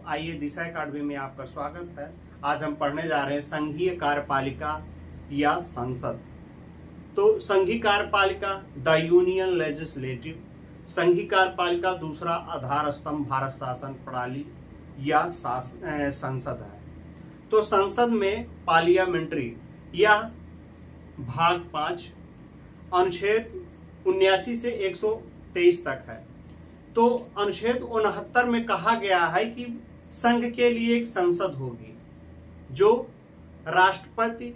आइए दिशा अकादमी में आपका स्वागत है। आज हम पढ़ने जा रहे हैं संघीय कार्यपालिका या संसद। तो संघीय कार्यपालिका द यूनियन लेजिस्लेटिव, संघीय कार्यपालिका दूसरा आधार स्तंभ भारत शासन प्रणाली या संसद है। तो संसद में पार्लियामेंट्री या भाग 5 अनुच्छेद 79 से 123 तक है। तो अनुच्छेद 69 में कहा गया है कि संघ के लिए एक संसद होगी जो राष्ट्रपति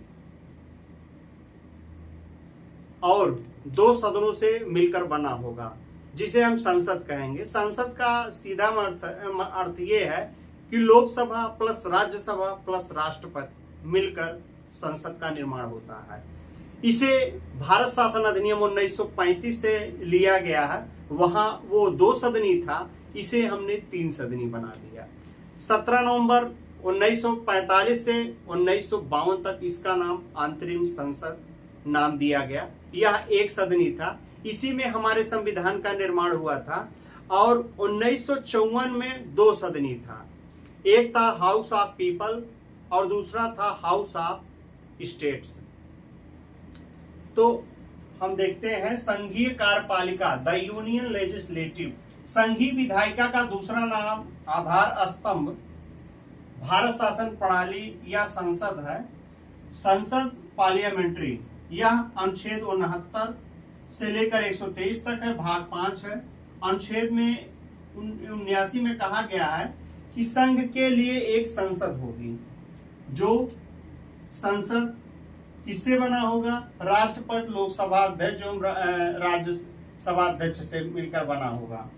और 2 सदनों से मिलकर बना होगा, जिसे हम संसद कहेंगे। संसद का सीधा अर्थ ये है कि लोकसभा प्लस राज्यसभा प्लस राष्ट्रपति मिलकर संसद का निर्माण होता है। इसे भारत शासन अधिनियम 1935 से लिया गया है। वहां वो 2 सदनी था, इसे हमने 3 सदनी बना दिया। 17 नवंबर 1945 से 1952 तक इसका नाम अंतरिम संसद नाम दिया गया। यह 1 सदनी था। इसी में हमारे संविधान का निर्माण हुआ था। और 1954 में 2 सदनी था। एक था हाउस ऑफ पीपल और दूसरा था हाउस ऑफ स्टेट्स। तो हम देखते हैं संघीय कार्यपालिका द यूनियन लेजिस्लेटिव, संघीय विधायिका का दूसरा नाम आधार स्तंभ भारत शासन प्रणाली या संसद है। संसद पार्लियामेंट्री यह अनुच्छेद 69 से लेकर 123 तक है, भाग 5 है। अनुच्छेद में 79 में कहा गया है कि संघ के लिए एक संसद होगी। जो संसद किससे बना होगा? राष्ट्रपति, लोकसभा अध्यक्ष एवं राज्यसभा अध्यक्ष से मिलकर बना होगा।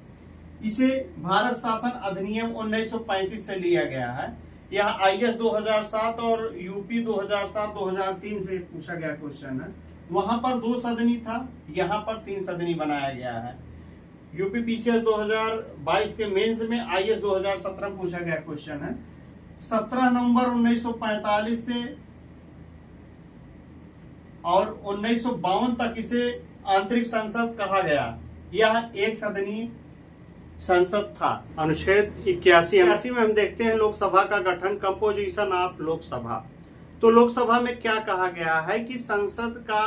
इसे भारत शासन अधिनियम 1935 से लिया गया है। यह IS 2007 और यूपी 2007-2003 से पूछा गया क्वेश्चन है। वहां पर 2 सदनी था, यहाँ पर 3 सदनी बनाया गया है। यूपी पीसीएस 2022 के मेंस में IS 2017 पूछा गया क्वेश्चन है। 17 नवंबर 1945 से और 1952 तक इसे आंतरिक संसद कहा गया। यह 1 सदनीय संसद था। अनुच्छेद 81 में हम देखते हैं लोकसभा का गठन, कंपोजिशन ऑफ लोकसभा। तो लोकसभा में क्या कहा गया है कि संसद का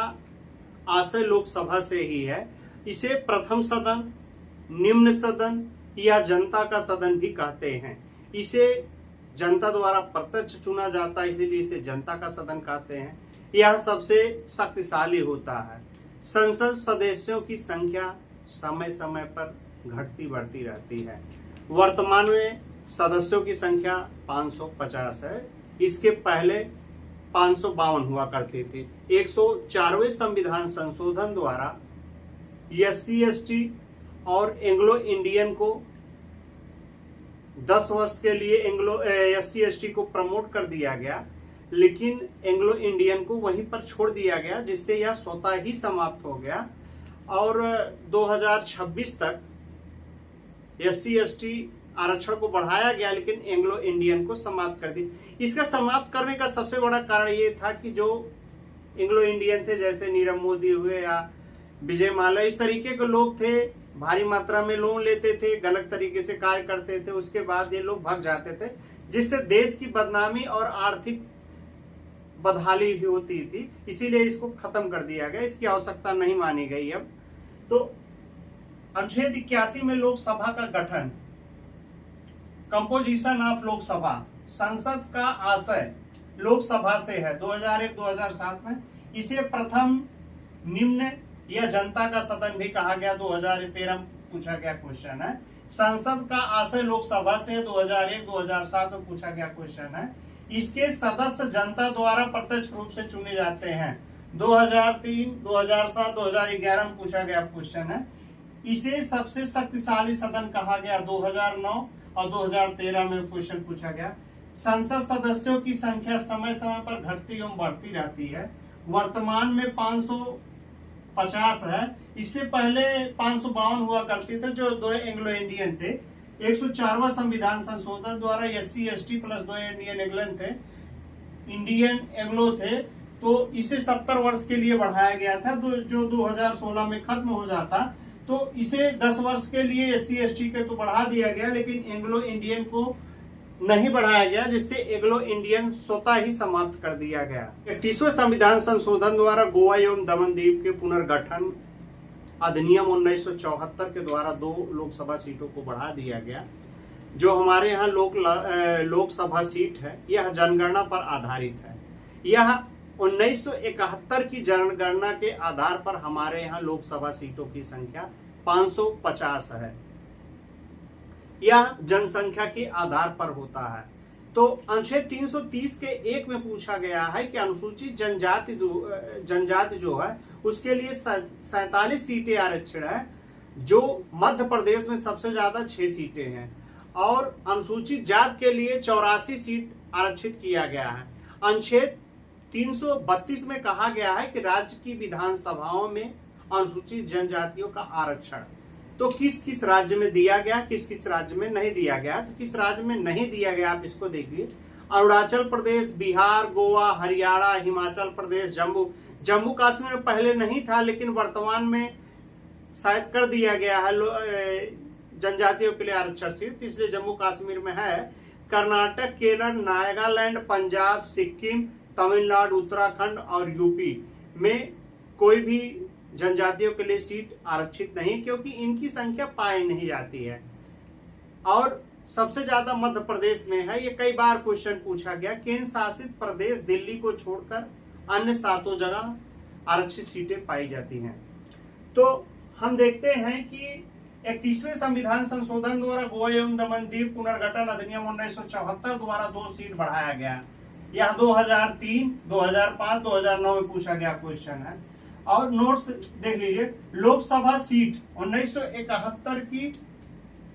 आशय लोकसभा से ही है। इसे प्रथम सदन, निम्न सदन या जनता का सदन भी कहते हैं। इसे जनता द्वारा प्रत्यक्ष चुना जाता है, इसीलिए इसे जनता का सदन कहते हैं। यह सबसे शक्तिशाली होता है। संसद सदस्यों की संख्या समय समय पर घटती बढ़ती रहती है। वर्तमान में सदस्यों की संख्या 550 है। इसके पहले 552 हुआ करती थी। 104वें संविधान संशोधन द्वारा SC/ST और एंग्लो इंडियन को 10 वर्ष के लिए SC/ST को प्रमोट कर दिया गया, लेकिन एंग्लो इंडियन को वहीं पर छोड़ दिया गया, जिससे यह स्वतः ही समाप्त हो गया। और 2026 तक SC/ST आरक्षण को बढ़ाया गया, लेकिन एंग्लो इंडियन को समाप्त कर दिया। इसका समाप्त करने का सबसे बड़ा कारण ये था कि जो एंग्लो इंडियन थे, जैसे नीरव मोदी हुए या विजय माल्या, इस तरीके के लोग थे, भारी मात्रा में लोन लेते थे, गलत तरीके से कार्य करते थे, उसके बाद ये लोग भाग जाते थे, जिससे देश की बदनामी और आर्थिक बदहाली भी होती थी। इसीलिए इसको खत्म कर दिया गया, इसकी आवश्यकता नहीं मानी गई अब। तो अनुच्छेद 81 में लोकसभा का गठन, कंपोजिशन ऑफ लोकसभा, संसद का आशय लोकसभा से है 2001-2007 में। इसे प्रथम, निम्न या जनता का सदन भी कहा गया। 2013 में पूछा गया क्वेश्चन है। संसद का आशय लोकसभा से 2001-2007 में पूछा गया क्वेश्चन है। इसके सदस्य जनता द्वारा प्रत्यक्ष रूप से चुने जाते हैं। 2003, 2007, 2011 में पूछा गया क्वेश्चन है। इसे सबसे शक्तिशाली सदन कहा गया 2009 और 2013 में क्वेश्चन पूछा गया। संसद सदस्यों की संख्या समय समय पर घटती एवं बढ़ती रहती है। वर्तमान में 550 है। इससे पहले 552 हुआ करते थे, जो 2 एंग्लो इंडियन थे। 104वां संविधान संशोधन द्वारा SC/ST प्लस 2 इंडियन एंग्लो थे, तो इसे 70 वर्ष के लिए बढ़ाया गया था, जो 2016 में खत्म हो जाता। तो इसे 10 वर्ष के लिए SC/ST के तो बढ़ा दिया गया, लेकिन एंग्लो इंडियन को नहीं बढ़ाया गया, जिससे एंग्लो इंडियन स्वतः ही समाप्त कर दिया गया। 31वें संविधान संशोधन द्वारा गोवा एवं दमन द्वीप के पुनर्गठन अधिनियम 1974 के द्वारा 2 लोकसभा सीटों को बढ़ा दिया गया। जो हमारे यहाँ लोकसभा सीट है यह जनगणना पर आधारित है। यह 1971 की जनगणना के आधार पर हमारे यहाँ लोकसभा सीटों की संख्या 550 है। यह जनसंख्या के आधार पर होता है। तो अनुच्छेद 330 के 1 में पूछा गया है कि अनुसूचित जनजाति जो है उसके लिए 47 सीटें आरक्षण है, जो मध्य प्रदेश में सबसे ज्यादा 6 सीटें हैं, और अनुसूचित जात के लिए 84 सीट आरक्षित किया गया है। अनुच्छेद 332 में कहा गया है कि राज्य की विधानसभाओं में अनुसूचित जनजातियों का आरक्षण तो किस किस राज्य में दिया गया, किस किस राज्य में नहीं दिया गया। तो किस राज्य में नहीं दिया गया आप इसको देखिए। अरुणाचल प्रदेश, बिहार, गोवा, हरियाणा, हिमाचल प्रदेश, जम्मू कश्मीर में पहले नहीं था, लेकिन वर्तमान में शायद कर दिया गया है जनजातियों के लिए आरक्षण सीट, इसलिए जम्मू कश्मीर में है। कर्नाटक, केरल, नागालैंड, पंजाब, सिक्किम, तमिलनाडु, उत्तराखंड और यूपी में कोई भी जनजातियों के लिए सीट आरक्षित नहीं, क्योंकि इनकी संख्या पाई नहीं जाती है। और सबसे ज्यादा मध्य प्रदेश में है। ये कई बार क्वेश्चन पूछा गया। केंद्र शासित प्रदेश दिल्ली को छोड़कर अन्य 7 जगह आरक्षित सीटें पाई जाती हैं। तो हम देखते हैं कि 31वें संविधान संशोधन द्वारा गोवा एवं दमन द्वीप पुनर्गठन अधिनियम 1974 द्वारा 2 सीट बढ़ाया गया। यह 2003, 2005, 2009 में पूछा गया क्वेश्चन है। और नोट्स देख लीजिए। लोकसभा सीट 1971 की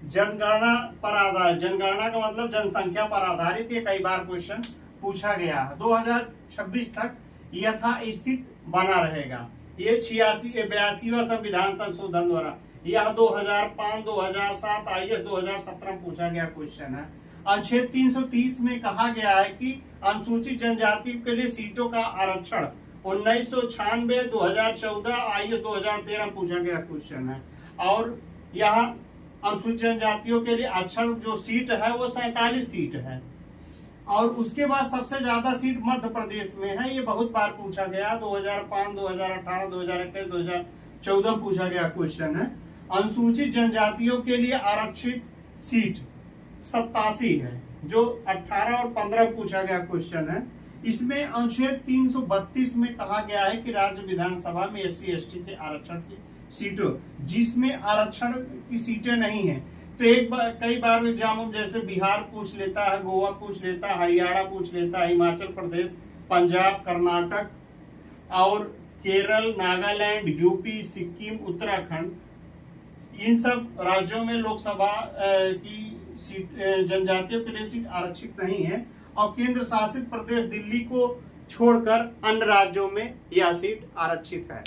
जनगणना पर आधारित, जनगणना का मतलब जनसंख्या पर आधारित, ये कई बार क्वेश्चन पूछा गया है। 2026 तक यथास्थित बना रहेगा। ये 82वां संविधान संशोधन द्वारा, यह 2005, 2007, IAS 2017 में पूछा गया क्वेश्चन है। अनुच्छेद 330 में कहा गया है कि अनुसूचित जनजाति के लिए सीटों का आरक्षण 1996, 2014, IAS 2013 में पूछा गया क्वेश्चन है। और यहाँ अनुसूचित जनजातियों के लिए आरक्षण जो सीट है वो 47 सीट है। और उसके बाद सबसे ज्यादा सीट मध्य प्रदेश में है। ये बहुत बार पूछा गया, 2005, 2018, 2021, 2014 में पूछा गया क्वेश्चन है। अनुसूचित जनजातियों के लिए आरक्षित सीट 87 है, जो 18 और 15 में पूछा गया क्वेश्चन है। इसमें अनुच्छेद 332 में कहा गया है कि राज्य विधानसभा में SC ST के आरक्षण की सीटों, जिसमें आरक्षण की सीटें नहीं है, तो कई बार एग्जाम जैसे बिहार पूछ लेता है, गोवा पूछ लेता है, हरियाणा पूछ लेता है, हिमाचल प्रदेश, पंजाब, कर्नाटक और केरल, नागालैंड, यूपी, सिक्किम, उत्तराखंड, इन सब राज्यों में लोकसभा की सीट जनजातियों के लिए सीट आरक्षित नहीं है। और केंद्र शासित प्रदेश दिल्ली को छोड़कर अन्य राज्यों में यह सीट आरक्षित है।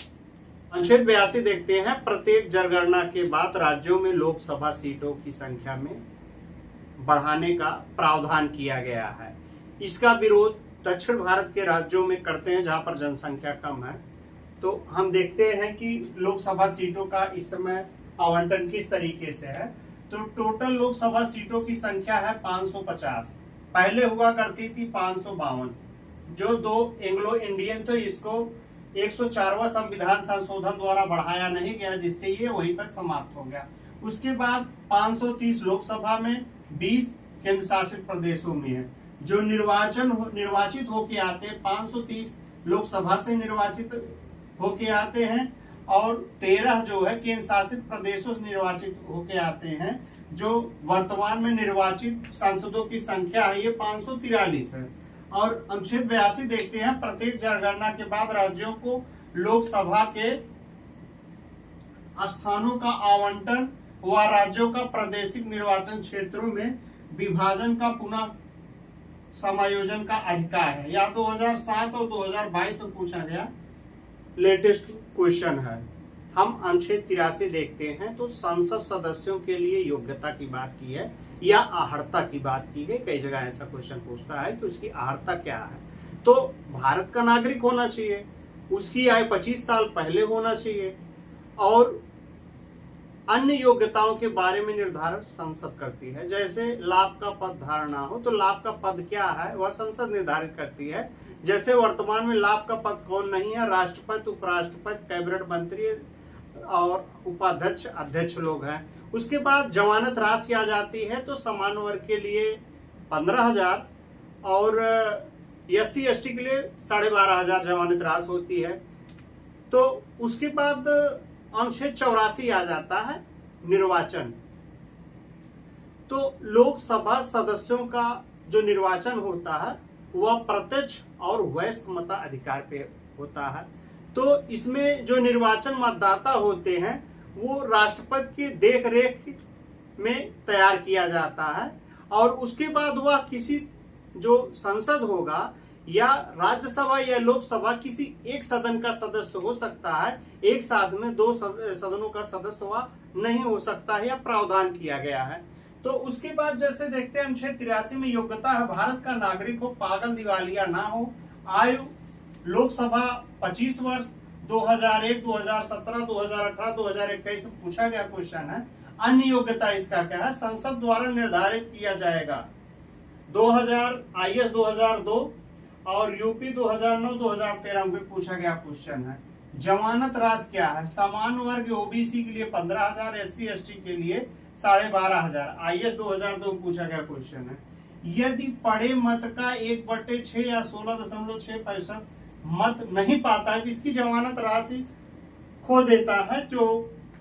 अनुच्छेद 82 देखते हैं। प्रत्येक जनगणना के बाद राज्यों में लोकसभा सीटों की संख्या में बढ़ाने का प्रावधान किया गया है। इसका विरोध दक्षिण भारत के राज्यों में करते हैं जहां पर जनसंख्या कम है। तो हम देखते हैं कि लोकसभा सीटों का इस समय आवंटन किस तरीके से है। तो टोटल लोकसभा सीटों की संख्या है 550, पहले हुआ करती थी 552। जो 2 एंग्लो इंडियन तो इसको 104वां संविधान संशोधन द्वारा बढ़ाया नहीं गया, जिससे ये वहीं पर समाप्त हो गया। उसके बाद 530 लोकसभा में, 20 केंद्र शासित प्रदेशों में है। जो निर्वाचित होके आते हैं 530 लोकसभा से निर्वाचित होके आते हैं, और 13 जो है केंद्र शासित प्रदेशों से निर्वाचित होके आते हैं। जो वर्तमान में निर्वाचित सांसदों की संख्या है ये 543 है। और अनुच्छेद 82 देखते हैं। प्रत्येक जनगणना के बाद राज्यों को लोकसभा के स्थानों का आवंटन व राज्यों का प्रादेशिक निर्वाचन क्षेत्रों में विभाजन का पुनः समायोजन का अधिकार है। यह 2007 और 2022 में पूछा गया लेटेस्ट क्वेश्चन है। हम अनुच्छेद 83 देखते हैं। तो संसद सदस्यों के लिए योग्यता की बात की है या अर्हता की बात की गई। कई जगह ऐसा क्वेश्चन पूछता है कि उसकी अर्हता क्या है। तो भारत का नागरिक होना चाहिए, उसकी आयु 25 साल पहले होना चाहिए, और अन्य योग्यताओं के बारे में निर्धारण संसद करती है। जैसे लाभ का पद धारणा हो तो लाभ का पद क्या है वह संसद निर्धारित करती है। जैसे वर्तमान में लाभ का पद कौन नहीं है, राष्ट्रपति, उपराष्ट्रपति, कैबिनेट मंत्री और उपाध्यक्ष, अध्यक्ष लोग हैं। उसके बाद जमानत राशि आ जाती है तो सामान्य वर्ग के लिए 15,000 और SC ST के लिए 12,500 जमानत राशि होती है। तो उसके बाद अनुच्छेद 84 आ जाता है, निर्वाचन। तो लोकसभा सदस्यों का जो निर्वाचन होता है वह प्रत्यक्ष और वयस्क मताधिकार पे होता है। तो इसमें जो निर्वाचन मतदाता होते हैं वो राष्ट्रपति की देखरेख में तैयार किया जाता है और उसके बाद वह किसी जो संसद होगा या राज्यसभा या लोकसभा किसी एक सदन का सदस्य हो सकता है, एक साथ में 2 सदनों का सदस्य वह नहीं हो सकता है या प्रावधान किया गया है। तो उसके बाद जैसे देखते हैं अनुच्छेद 83 में योग्यता है भारत का नागरिक हो, पागल दिवालिया ना हो, आयु लोकसभा 25 वर्ष, 2001, 2017, 2018, 2021 में पूछा गया क्वेश्चन है। अन्य योग्यता इसका क्या है, संसद द्वारा निर्धारित किया जाएगा। 2000 IS 2002 और UP 2009, 2013 में पूछा गया क्वेश्चन है। जमानत राशि क्या है, सामान्य वर्ग OBC के लिए 15,000, SC ST के लिए 12,500, IS 2002 में पूछा गया क्वेश्चन है। यदि पड़े मत का 1/6 या 16.6% मत नहीं पाता है तो इसकी जमानत राशि खो देता है, जो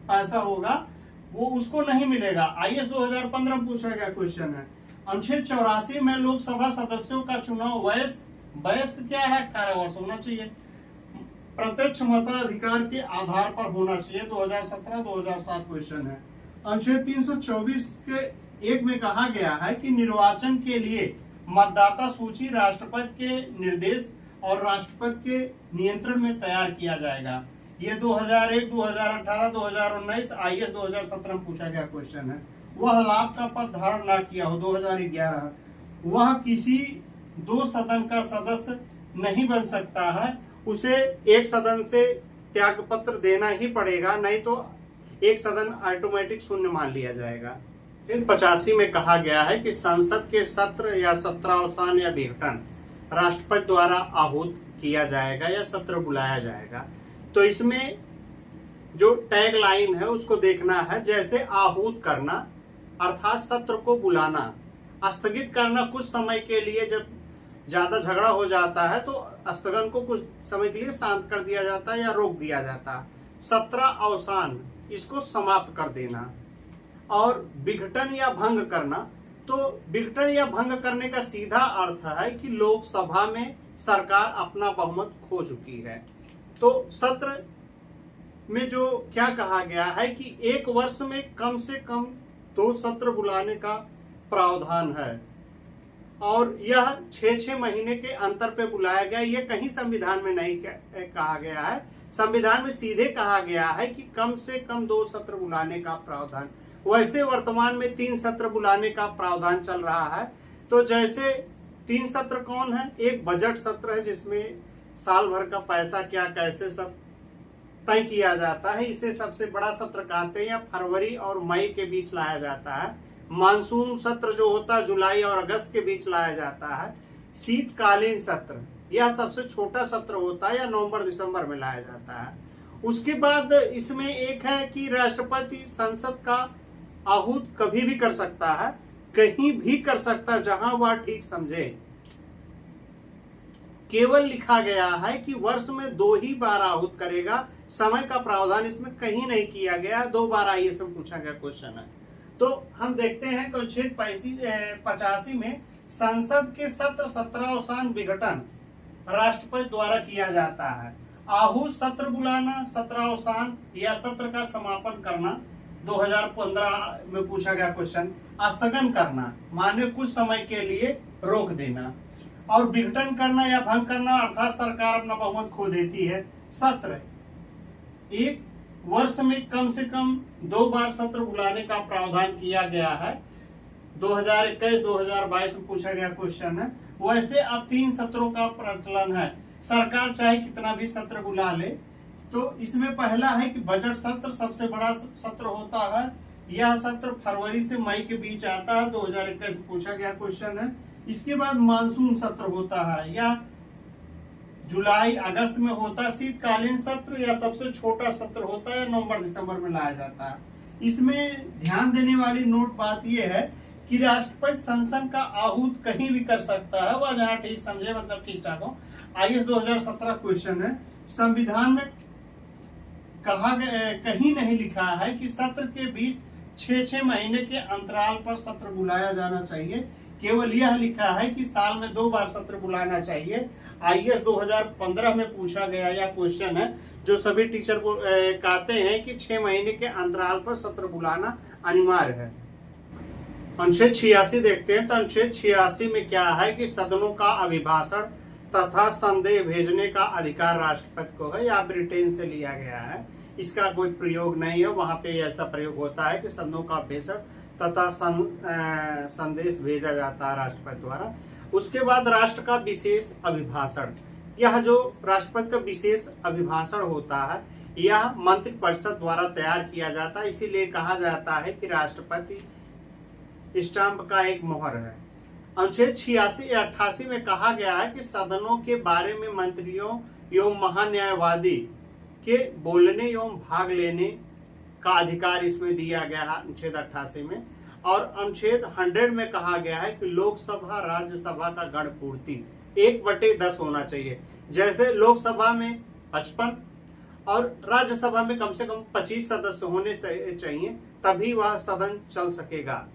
पैसा होगा वो उसको नहीं मिलेगा। IS 2015 में पूछा गया क्वेश्चन है। अनुच्छेद 84 में लोकसभा सदस्यों का चुनाव वयस्क क्या है, 18 वर्ष होना चाहिए, प्रत्यक्ष मताधिकार के आधार पर होना चाहिए। 2017-2007 क्वेश्चन है। अनुच्छेद 324 के 1 में कहा गया है कि निर्वाचन के लिए मतदाता सूची राष्ट्रपति के निर्देश और राष्ट्रपति के नियंत्रण में तैयार किया जाएगा। ये 2001, 2018, 2019, IS 2017 में पूछा गया क्वेश्चन है। वह लाभ का पद धारण न किया हो, 2011, वह किसी 2 सदन का सदस्य नहीं बन सकता है, उसे एक सदन से त्याग पत्र देना ही पड़ेगा, नहीं तो एक सदन ऑटोमेटिक शून्य मान लिया जाएगा। फिर 85 में कहा गया है कि संसद के सत्र या सत्रावसान या विघटन राष्ट्रपति द्वारा आहूत किया जाएगा या सत्र बुलाया जाएगा। तो इसमें जो टैग लाइन है उसको देखना है। जैसे आहूत करना अर्थात सत्र को बुलाना, स्थगित करना कुछ समय के लिए, जब ज्यादा झगड़ा हो जाता है तो स्थगन को कुछ समय के लिए शांत कर दिया जाता है या रोक दिया जाता है। सत्र अवसान, इसको समाप्त कर देना। और विघटन या भंग करना, तो विघटन या भंग करने का सीधा अर्थ है कि लोकसभा में सरकार अपना बहुमत खो चुकी है। तो सत्र में जो क्या कहा गया है कि 1 वर्ष में कम से कम 2 सत्र बुलाने का प्रावधान है और यह 6-6 महीने के अंतर पे बुलाया गया। यह कहीं संविधान में नहीं कहा गया है। संविधान में सीधे कहा गया है कि कम से कम 2 सत्र बुलाने का प्रावधान। वैसे वर्तमान में 3 सत्र बुलाने का प्रावधान चल रहा है। तो जैसे 3 सत्र कौन है, एक बजट सत्र है जिसमें साल भर का पैसा क्या कैसे सब तय किया जाता है, इसे सबसे बड़ा सत्र कहते हैं, या फरवरी और मई के बीच लाया जाता है। मानसून सत्र जो होता है जुलाई और अगस्त के बीच लाया जाता है। शीतकालीन सत्र यह सबसे छोटा सत्र होता है या नवंबर दिसंबर में लाया जाता है। उसके बाद इसमें एक है कि राष्ट्रपति संसद का आहूत कभी भी कर सकता है, कहीं भी कर सकता है जहां वह ठीक समझे। केवल लिखा गया है कि वर्ष में 2 ही बार आहूत करेगा। समय का प्रावधान इसमें कहीं नहीं किया गया। 2 बार IS में पूछा गया क्वेश्चन है। तो हम देखते हैं कि अनुच्छेद 85 में संसद के सत्र सत्रावसान विघटन राष्ट्रपति द्वारा किया जाता है। आहूत सत्र बुलाना, सत्रावसान या सत्र का समापन करना 2015 में पूछा गया क्वेश्चन। स्थगन करना माने कुछ समय के लिए रोक देना। और विघटन करना या भंग करना अर्थात सरकार अपना बहुमत खो देती है। सत्र 1 वर्ष में कम से कम 2 बार सत्र बुलाने का प्रावधान किया गया है। 2021-2022 में पूछा गया क्वेश्चन है। वैसे अब 3 सत्रों का प्रचलन है। सरकार चाहे कितना भी सत्र बुला ले, तो इसमें पहला है कि बजट सत्र सबसे बड़ा सत्र होता है। यह सत्र फरवरी से मई के बीच आता है, 2021 पूछा गया क्वेश्चन है। इसके बाद मानसून सत्र होता है, या जुलाई अगस्त में होता है। शीतकालीन सत्र या सबसे छोटा सत्र होता है, नवंबर दिसंबर में लाया जाता है। इसमें ध्यान देने वाली नोट बात यह है कि राष्ट्रपति संसद का आहूत कहीं भी कर सकता है, वह जहाँ ठीक समझे, मतलब ठीक ठाक हो। IAS 2017 क्वेश्चन है, संविधान में कहा गया, कहीं नहीं लिखा है कि सत्र के बीच 6-6 महीने के अंतराल पर सत्र बुलाया जाना चाहिए। केवल यह लिखा है कि साल में 2 बार सत्र बुलाना चाहिए। IAS 2015 में पूछा गया यह क्वेश्चन है, जो सभी टीचर को कहते हैं कि 6 महीने के अंतराल पर सत्र बुलाना अनिवार्य है। अनुच्छेद 86 देखते हैं, तो अनुच्छेद 86 में क्या है कि सदनों का अभिभाषण तथा संदेश भेजने का अधिकार राष्ट्रपति को है, या ब्रिटेन से लिया गया है। इसका कोई प्रयोग नहीं है, वहां पे ऐसा प्रयोग होता है कि सदनों का अभिभाषण तथा संदेश भेजा जाता है राष्ट्रपति द्वारा। उसके बाद राष्ट्र का विशेष अभिभाषण, यह जो राष्ट्रपति का विशेष अभिभाषण होता है, यह मंत्रिपरिषद द्वारा तैयार किया जाता है। इसीलिए कहा जाता है कि राष्ट्रपति स्टाम्प का एक मोहर है। अनुच्छेद 86 या 88 में कहा गया है कि सदनों के बारे में मंत्रियों एवं महान्यायवादी के बोलने एवं भाग लेने का अधिकार इसमें दिया गया है, अनुच्छेद 88 में। और अनुच्छेद 100 में कहा गया है कि लोकसभा राज्यसभा का गण पूर्ति 1/10 होना चाहिए। जैसे लोकसभा में 55 और राज्यसभा में कम से कम 25 सदस्य होने चाहिए, तभी वह सदन चल सकेगा।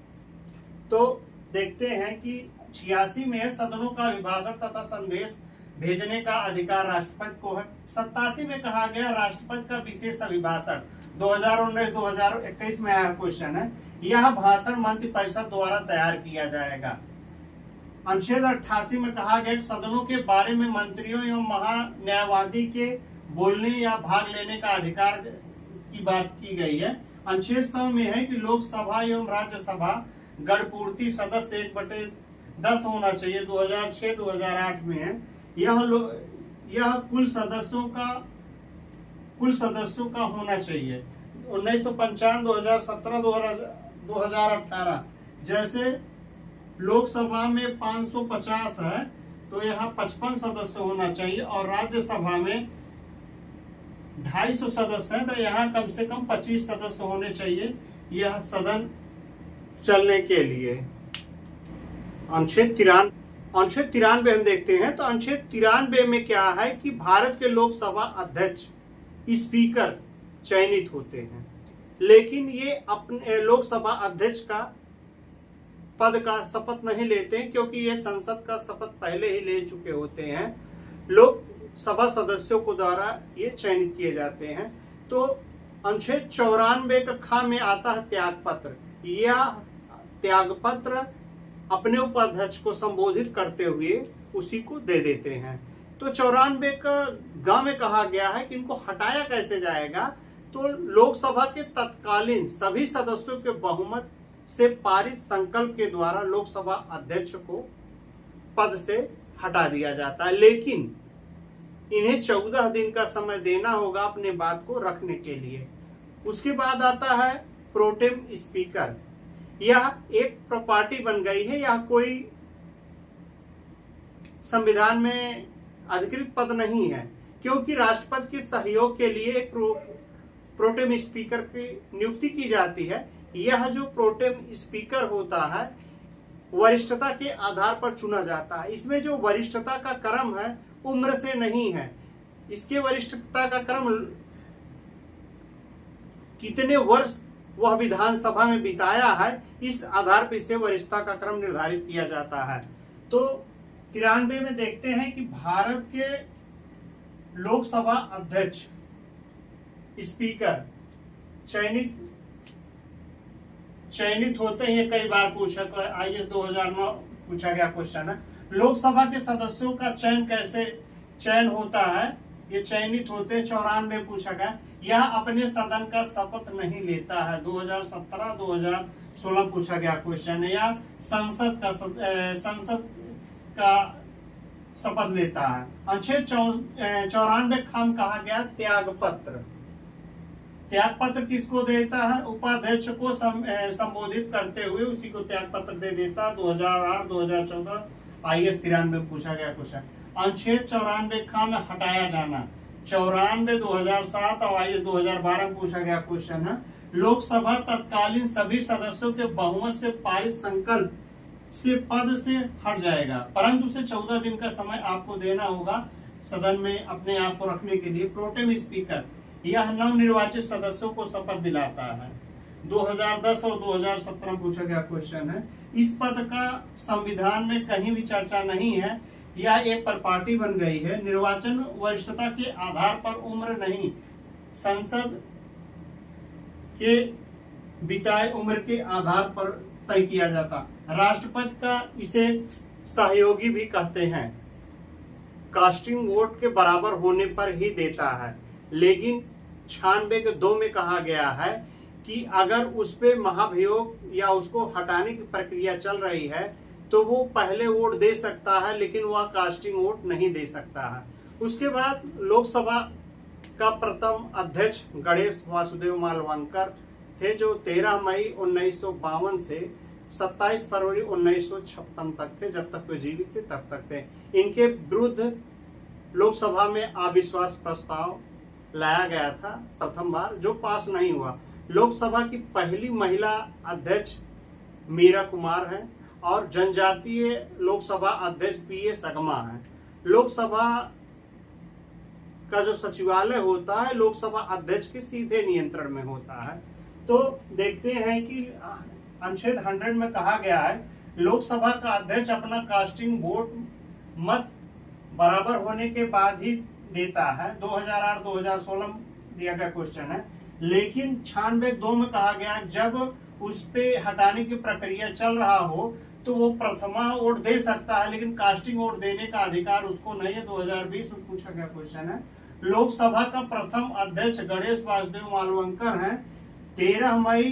तो देखते हैं कि 86 में सदनों का अभिभाषण तथा संदेश भेजने का अधिकार राष्ट्रपति को है। 87 में कहा गया राष्ट्रपति का विशेष अभिभाषण, 2019-2021 में आया क्वेश्चन है, यह भाषण मंत्रिपरिषद द्वारा तैयार किया जाएगा। अनुच्छेद 88 में कहा गया सदनों के बारे में मंत्रियों एवं महान्यायवादी के बोलने या भाग लेने का अधिकार की बात की गई है। अनुच्छेद 100 में है कि लोकसभा एवं राज्यसभा गणपूर्ति सदस्य 1/10 होना चाहिए, 2006-2008 में है। यह कुल सदस्यों का होना चाहिए। 1955, 2017, 2018 जैसे लोकसभा में 550 है, तो यहाँ 55 सदस्य होना चाहिए, और राज्यसभा में 250 सदस्य हैं, तो यहाँ कम से कम 25 सदस्य होने चाहिए यह सदन चलने के लिए। अनुच्छेद 93 हम देखते हैं, तो अनुच्छेद 93 में क्या है कि भारत के लोकसभा अध्यक्ष स्पीकर चयनित होते हैं, लेकिन ये अपने लोकसभा अध्यक्ष का पद का शपथ नहीं लेते हैं, क्योंकि ये संसद का शपथ पहले ही ले चुके होते हैं। लोकसभा सदस्यों को द्वारा ये चयनित किए जाते हैं। तो अनुच्छेद 94 का ख में आता है त्यागपत्र। यह त्यागपत्र अपने उपाध्यक्ष को संबोधित करते हुए उसी को दे देते हैं। तो 94 का ग में कहा गया है कि इनको हटाया कैसे जाएगा, तो लोकसभा के तत्कालीन सभी सदस्यों के बहुमत से पारित संकल्प के द्वारा लोकसभा अध्यक्ष को पद से हटा दिया जाता है, लेकिन इन्हें 14 दिन का समय देना होगा अपने बात को रखने के लिए। उसके बाद आता है प्रोटेम स्पीकर। यह एक प्रॉपर्टी बन गई है, यह कोई संविधान में अधिकृत पद नहीं है, क्योंकि राष्ट्रपति के सहयोग के लिए एक प्रोटेम स्पीकर की नियुक्ति की जाती है। यह जो प्रोटेम स्पीकर होता है वरिष्ठता के आधार पर चुना जाता है। इसमें जो वरिष्ठता का क्रम है उम्र से नहीं है, इसके वरिष्ठता का क्रम कितने वर्ष वह विधानसभा में बिताया है, इस आधार पर इसे वरिष्ठता का क्रम निर्धारित किया जाता है। तो 93 में देखते हैं कि भारत के लोकसभा अध्यक्ष स्पीकर चयनित होते हैं। कई बार पूछा, IAS 2009 पूछा गया क्वेश्चन है। लोकसभा के सदस्यों का चयन होता है, ये चयनित होते हैं। 94 पूछा गया। यह अपने सदन का शपथ नहीं लेता है। 2017-2016 पूछा गया क्वेश्चन है। या संसद का शपथ लेता है। अनुच्छेद 94 खम कहा गया त्याग पत्र। त्याग पत्र किसको देता है? उपाध्यक्ष को संबोधित करते हुए उसी को त्याग पत्र दे देता। 2008 2014 IAS 93 में पूछा गया क्वेश्चन। अनुच्छेद 94 खम हटाया जाना 94 2007 और IAS 2012 में पूछा गया क्वेश्चन है। लोकसभा तत्कालीन सभी सदस्यों के बहुमत से पारित संकल्प से पद से हट जाएगा, परंतु उसे 14 दिन का समय आपको देना होगा सदन में अपने आप को रखने के लिए। प्रोटेम स्पीकर यह नवनिर्वाचित सदस्यों को शपथ दिलाता है। 2010 और 2017 में पूछा गया क्वेश्चन है। इस पद का संविधान में कहीं भी चर्चा नहीं है, यह एक परिपाटी बन गई है। निर्वाचन वरिष्ठता के आधार पर उम्र नहीं, संसद के बिताए उम्र के आधार पर तय किया जाता। राष्ट्रपति का इसे सहयोगी भी कहते हैं, कास्टिंग वोट के बराबर होने पर ही देता है। लेकिन 96 के 2 में कहा गया है कि अगर उस पे महाभियोग या उसको हटाने की प्रक्रिया चल रही है तो वो पहले वोट दे सकता है, लेकिन वह कास्टिंग वोट नहीं दे सकता है। उसके बाद लोकसभा का प्रथम अध्यक्ष गणेश वासुदेव मालवंकर थे, जो 13 मई 1952 से 27 फरवरी 1956 तक थे। जब तक वे जीवित थे तब तक थे। इनके विरुद्ध लोकसभा में अविश्वास प्रस्ताव लाया गया था प्रथम बार, जो पास नहीं हुआ। लोकसभा की पहली महिला अध्यक्ष मीरा कुमार हैं और जनजातीय लोकसभा अध्यक्ष PA सगमा है। लोकसभा का जो सचिवालय होता है लोकसभा अध्यक्ष के सीधे नियंत्रण में होता है। तो देखते हैं कि अनुच्छेद 100 में कहा गया है लोकसभा का अध्यक्ष अपना कास्टिंग वोट मत बराबर होने के बाद ही देता है। 2008-2016 दिया गया क्वेश्चन है। लेकिन 96-2 में कहा गया जब उस पे हटाने की प्रक्रिया चल रहा हो तो वो प्रथमा वोट दे सकता है, लेकिन कास्टिंग वोट देने का अधिकार उसको नहीं है। 2020 में पूछा गया क्वेश्चन है। लोकसभा का प्रथम अध्यक्ष गणेश वासुदेव मालवंकर हैं। 13 मई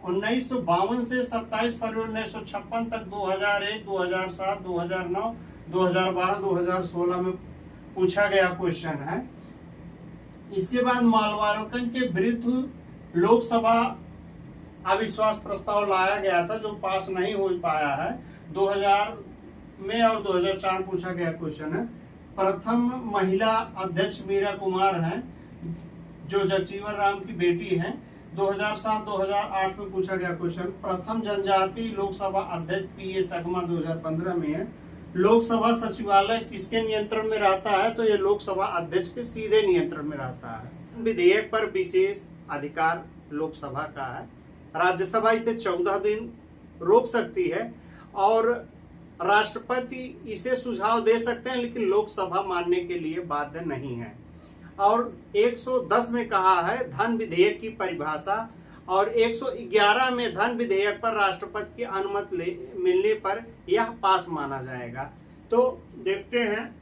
1952 से 27 फरवरी 1956 तक 2001, 2007, 2009, 2012, 2016 में पूछा गया क्वेश्चन है। इसके बाद मालवारकन के विरुद्ध लोकसभा अविश्वास प्रस्ताव लाया गया था, जो पास नहीं हो पाया है। 2000 में और 2004 में पूछा गया क्वेश्चन है। प्रथम महिला अध्यक्ष मीरा कुमार हैं, जो जगजीवन राम की बेटी हैं। 2007-2008 में पूछा गया क्वेश्चन। प्रथम जनजाति लोकसभा अध्यक्ष PA सगमा 2015 में है। लोकसभा सचिवालय किसके नियंत्रण में रहता है? तो ये लोकसभा अध्यक्ष के सीधे नियंत्रण में रहता है। विधेयक पर विशेष अधिकार लोकसभा का है। राज्यसभा इसे 14 दिन रोक सकती है और राष्ट्रपति इसे सुझाव दे सकते हैं, लेकिन लोकसभा मानने के लिए बाध्य नहीं है। और 110 में कहा है धन विधेयक की परिभाषा, और 111 में धन विधेयक पर राष्ट्रपति की अनुमति मिलने पर यह पास माना जाएगा। तो देखते हैं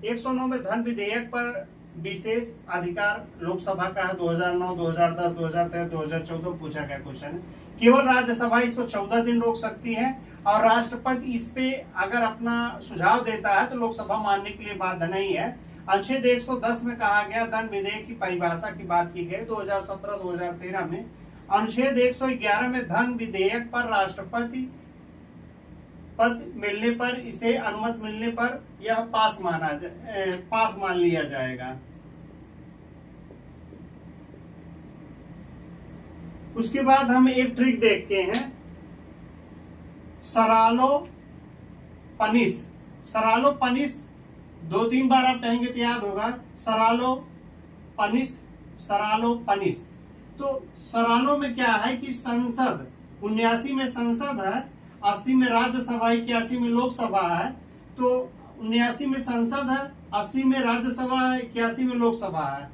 109 में धन विधेयक पर विशेष अधिकार लोकसभा का है। 2009, 2010, 2013, 2014 पूछा गया क्वेश्चन है। केवल राज्यसभा इसको 14 दिन रोक सकती है और राष्ट्रपति इस पे अगर अपना सुझाव देता है तो लोकसभा मानने के लिए बाध्य नहीं है। अनुच्छेद 110 में कहा गया धन विधेयक की परिभाषा की बात की गई 2017-2013 में। अनुच्छेद 111 में धन विधेयक पर राष्ट्रपति पद मिलने पर, इसे अनुमति मिलने पर यह पास मान लिया जाएगा। उसके बाद हम एक ट्रिक देखते हैं, सरालो पनिस। सरालो पनिस 2-3 बार आप कहेंगे तो याद होगा। सरालो पनिस, सरालो पनिस। तो सरालो में क्या है कि संसद 79 में संसद है, 80 में राज्यसभा, 81 में लोकसभा है। तो 79 में संसद है, 80 में राज्यसभा है, 81 में लोकसभा है।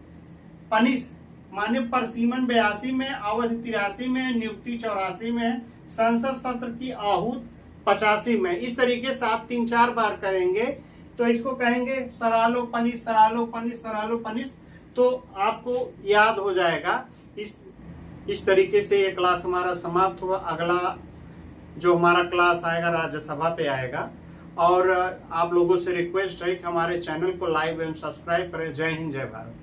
पनिस माने परसीमन 82 में, अवधि 83 में, नियुक्ति 84 में, संसद सत्र की आहूत 85 में। इस तरीके से आप 3-4 बार करेंगे तो इसको कहेंगे सरालो पनिस, सरालो पनिस, सरालो पनिस, तो आपको याद हो जाएगा। इस तरीके से ये क्लास हमारा समाप्त हुआ। अगला जो हमारा क्लास आएगा राज्यसभा पे आएगा, और आप लोगों से रिक्वेस्ट है कि हमारे चैनल को लाइक एवं सब्सक्राइब करें। जय हिंद, जय भारत।